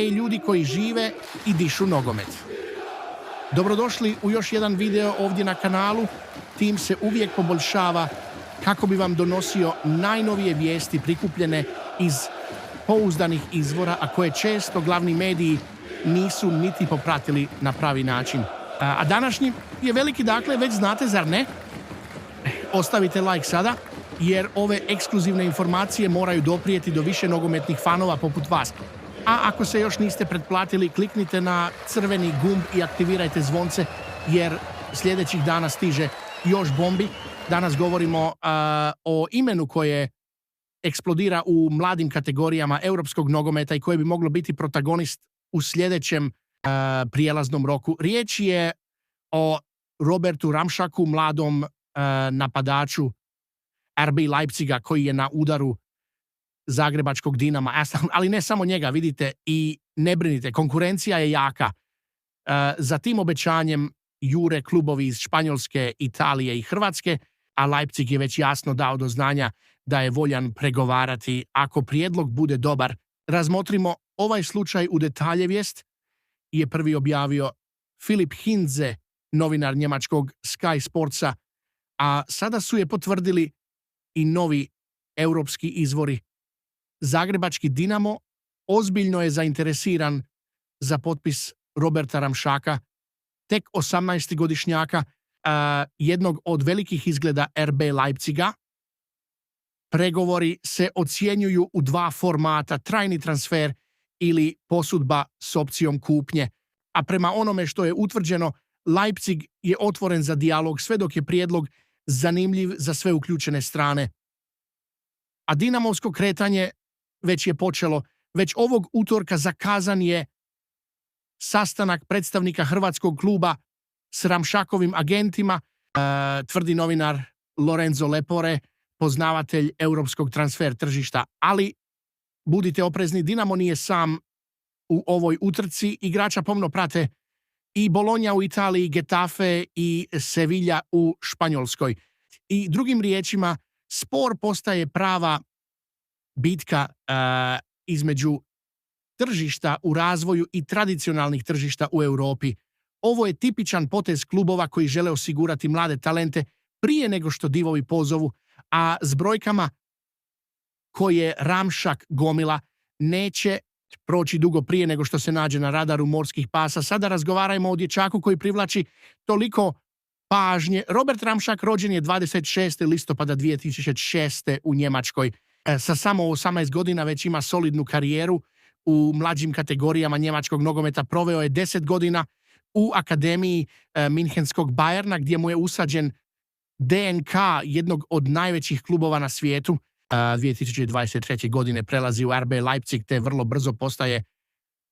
i ljudi koji žive i dišu nogomet. Dobrodošli u još jedan video ovdje na kanalu. Tim se uvijek poboljšava kako bi vam donosio najnovije vijesti prikupljene iz pouzdanih izvora, a koje često glavni mediji nisu niti popratili na pravi način. A današnji je veliki, dakle, već znate, zar ne? Ostavite like sada, jer ove ekskluzivne informacije moraju doprijeti do više nogometnih fanova poput vas. A ako se još niste pretplatili, kliknite na crveni gumb i aktivirajte zvonce, jer sljedećih dana stiže još bombi. Danas govorimo o imenu koje eksplodira u mladim kategorijama europskog nogometa i koje bi moglo biti protagonist u sljedećem prijelaznom roku. Riječ je o Robertu Ramšaku, mladom napadaču RB Leipziga, koji je na udaru zagrebačkog Dinama. Ali ne samo njega, vidite, i ne brinite, konkurencija je jaka. Za tim obećanjem jure klubovi iz Španjolske, Italije i Hrvatske, a Leipzig je već jasno dao do znanja da je voljan pregovarati. Ako prijedlog bude dobar, razmotrimo ovaj slučaj u detalje. Vijest je prvi objavio Filip Hindze, novinar njemačkog Sky Sportsa, a sada su je potvrdili i novi europski izvori. Zagrebački Dinamo ozbiljno je zainteresiran za potpis Roberta Ramšaka, tek 18-godišnjaka, jednog od velikih izgleda RB Leipziga. Pregovori se ocjenjuju u dva formata: trajni transfer ili posudba s opcijom kupnje. A prema onome što je utvrđeno, Leipzig je otvoren za dijalog sve dok je prijedlog zanimljiv za sve uključene strane. A dinamovsko kretanje već je počelo. Već ovog utorka zakazan je sastanak predstavnika hrvatskog kluba s Ramšakovim agentima, tvrdi novinar Lorenzo Lepore, poznavatelj europskog transfer tržišta. Ali budite oprezni, Dinamo nije sam u ovoj utrci. Igrača pomno prate i Bologna u Italiji, Getafe i Sevilla u Španjolskoj. I drugim riječima, spor postaje prava bitka između tržišta u razvoju i tradicionalnih tržišta u Europi. Ovo je tipičan potez klubova koji žele osigurati mlade talente prije nego što divovi pozovu, a s brojkama koje Ramšak gomila neće proći dugo prije nego što se nađe na radaru morskih pasa. Sada razgovarajmo o dječaku koji privlači toliko pažnje. Robert Ramšak rođen je 26. listopada 2006. u Njemačkoj. Sa samo 18 godina već ima solidnu karijeru u mlađim kategorijama njemačkog nogometa. Proveo je 10 godina u akademiji Minhenskog Bayerna, gdje mu je usađen DNK jednog od najvećih klubova na svijetu. 2023. godine prelazi u RB Leipzig, te vrlo brzo postaje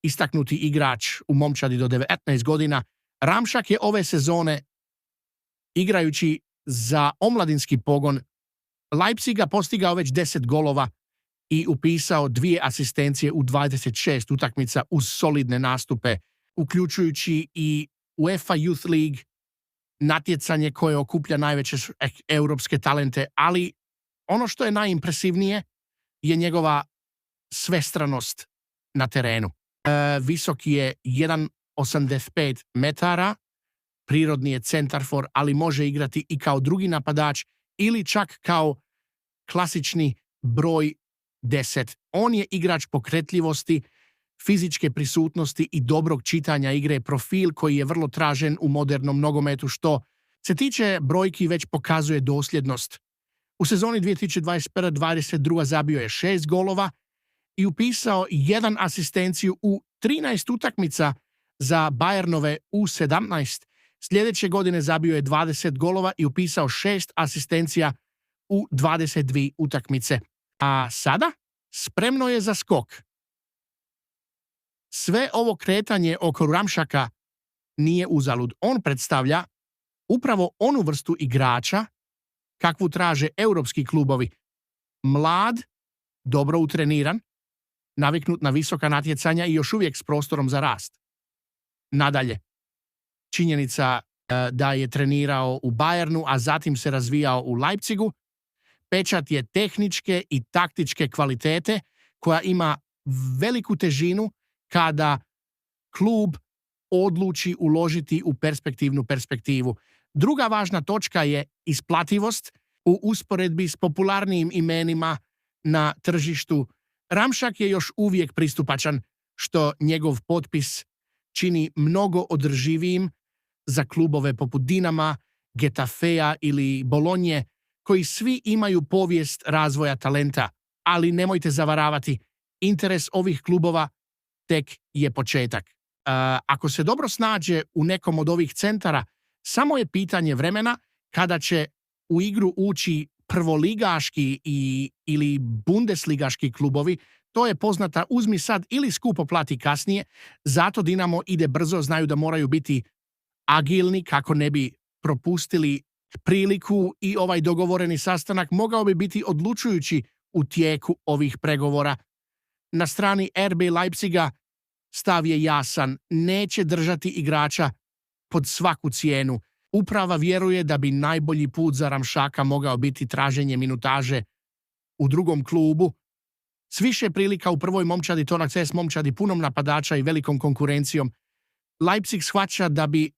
istaknuti igrač u momčadi do 19 godina. Ramšak je ove sezone, igrajući za omladinski pogon Leipziga, postigao već 10 golova i upisao 2 asistencije u 26 utakmica uz solidne nastupe, uključujući i UEFA Youth League, natjecanje koje okuplja najveće europske talente. Ali ono što je najimpresivnije je njegova svestranost na terenu. Visok je 1,85 metara, prirodni je centarfor, ali može igrati i kao drugi napadač ili čak kao klasični broj 10. On je igrač pokretljivosti, fizičke prisutnosti i dobrog čitanja igre, profil koji je vrlo tražen u modernom nogometu. Što se tiče brojki, već pokazuje dosljednost. U sezoni 2021-2022 zabio je 6 golova i upisao 1 asistenciju u 13 utakmica za Bayernove U17. Sljedeće godine zabio je 20 golova i upisao 6 asistencija u 22 utakmice. A sada spremno je za skok. Sve ovo kretanje oko Ramšaka nije uzalud. On predstavlja upravo onu vrstu igrača kakvu traže europski klubovi. Mlad, dobro utreniran, naviknut na visoka natjecanja i još uvijek s prostorom za rast. Nadalje, činjenica da je trenirao u Bayernu, a zatim se razvijao u Leipzigu, pečat je tehničke i taktičke kvalitete koja ima veliku težinu kada klub odluči uložiti u perspektivnu perspektivu. Druga važna točka je isplativost u usporedbi s popularnijim imenima na tržištu. Ramšak je još uvijek pristupačan, što njegov potpis čini mnogo održivijim za klubove poput Dinama, Getafea ili Bolonje, koji svi imaju povijest razvoja talenta. Ali nemojte zavaravati, interes ovih klubova tek je početak. Ako se dobro snađe u nekom od ovih centara, samo je pitanje vremena kada će u igru ući prvoligaški ili bundesligaški klubovi. To je poznata uzmi sad ili skupo plati kasnije, zato Dinamo ide brzo, znaju da moraju biti agilni kako ne bi propustili priliku i ovaj dogovoreni sastanak mogao bi biti odlučujući u tijeku ovih pregovora. Na strani RB Leipziga stav je jasan, neće držati igrača pod svaku cijenu. Uprava vjeruje da bi najbolji put za Ramšaka mogao biti traženje minutaže u drugom klubu. S više prilika u prvoj momčadi, Tonak CS momčadi punom napadača i velikom konkurencijom, Leipzig shvaća da bi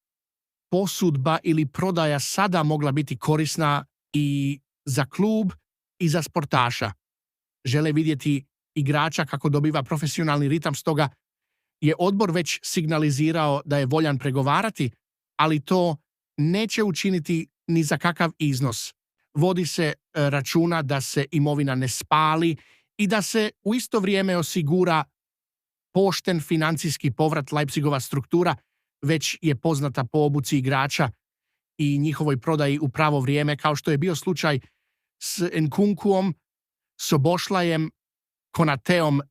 posudba ili prodaja sada mogla biti korisna i za klub i za sportaša. Žele vidjeti igrača kako dobiva profesionalni ritam, stoga je odbor već signalizirao da je voljan pregovarati, ali to neće učiniti ni za kakav iznos. Vodi se računa da se imovina ne spali i da se u isto vrijeme osigura pošten financijski povrat. Leipzigova struktura već je poznata po obuci igrača i njihovoj prodaji u pravo vrijeme, kao što je bio slučaj s Nkunkuom, Sobošlajem, Konateom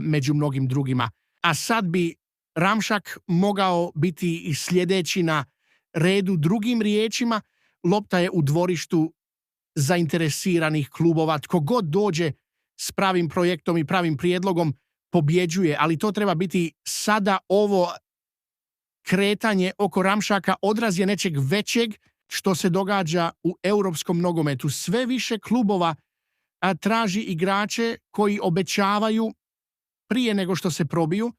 među mnogim drugima. A sad bi Ramšak mogao biti i sljedeći na redu. Drugim riječima, lopta je u dvorištu zainteresiranih klubova. Tko god dođe s pravim projektom i pravim prijedlogom pobjeđuje, ali to treba biti sada. Ovo kretanje oko Ramšaka odraz je nečeg većeg što se događa u europskom nogometu. Sve više klubova traži igrače koji obećavaju prije nego što se probiju.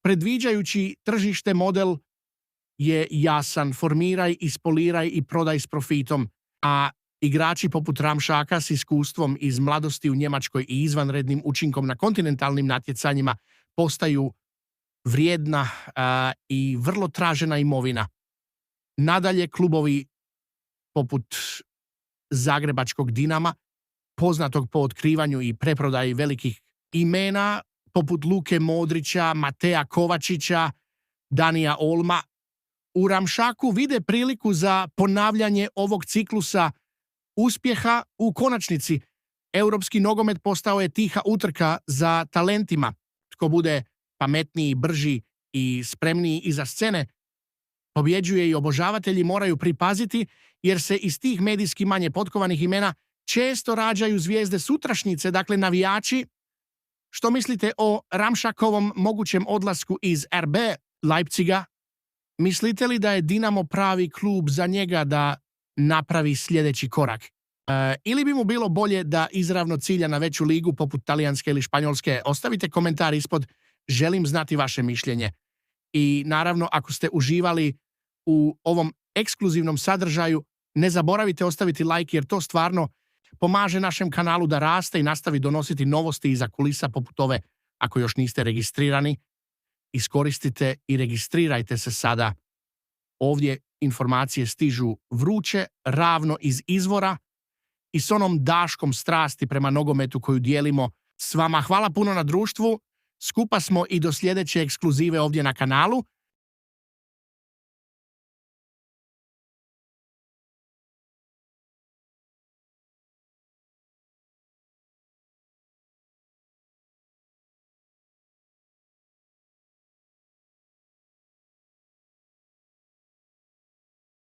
Predviđajući tržište, model je jasan: formiraj, ispoliraj i prodaj s profitom. A igrači poput Ramšaka s iskustvom iz mladosti u Njemačkoj i izvanrednim učinkom na kontinentalnim natjecanjima postaju vrijedna i vrlo tražena imovina. Nadalje, klubovi poput zagrebačkog Dinama, poznatog po otkrivanju i preprodaji velikih imena, poput Luke Modrića, Mateja Kovačića, Danija Olma, u Ramšaku vide priliku za ponavljanje ovog ciklusa uspjeha. U konačnici, europski nogomet postao je tiha utrka za talentima. Tko bude pametniji, brži i spremniji iza scene pobjeđuje i obožavatelji moraju pripaziti, jer se iz tih medijski manje potkovanih imena često rađaju zvijezde sutrašnjice, dakle navijači. Što mislite o Ramšakovom mogućem odlasku iz RB Leipziga? Mislite li da je Dinamo pravi klub za njega da napravi sljedeći korak? Ili bi mu bilo bolje da izravno cilja na veću ligu poput talijanske ili španjolske? Ostavite komentar ispod, želim znati vaše mišljenje. I naravno, ako ste uživali u ovom ekskluzivnom sadržaju, ne zaboravite ostaviti like, jer to stvarno pomaže našem kanalu da raste i nastavi donositi novosti iza kulisa poput ove. Ako još niste registrirani, iskoristite i registrirajte se sada. Ovdje informacije stižu vruće, ravno iz izvora i s onom daškom strasti prema nogometu koju dijelimo s vama. Hvala puno na društvu. Skupa smo i do sljedeće ekskluzive ovdje na kanalu.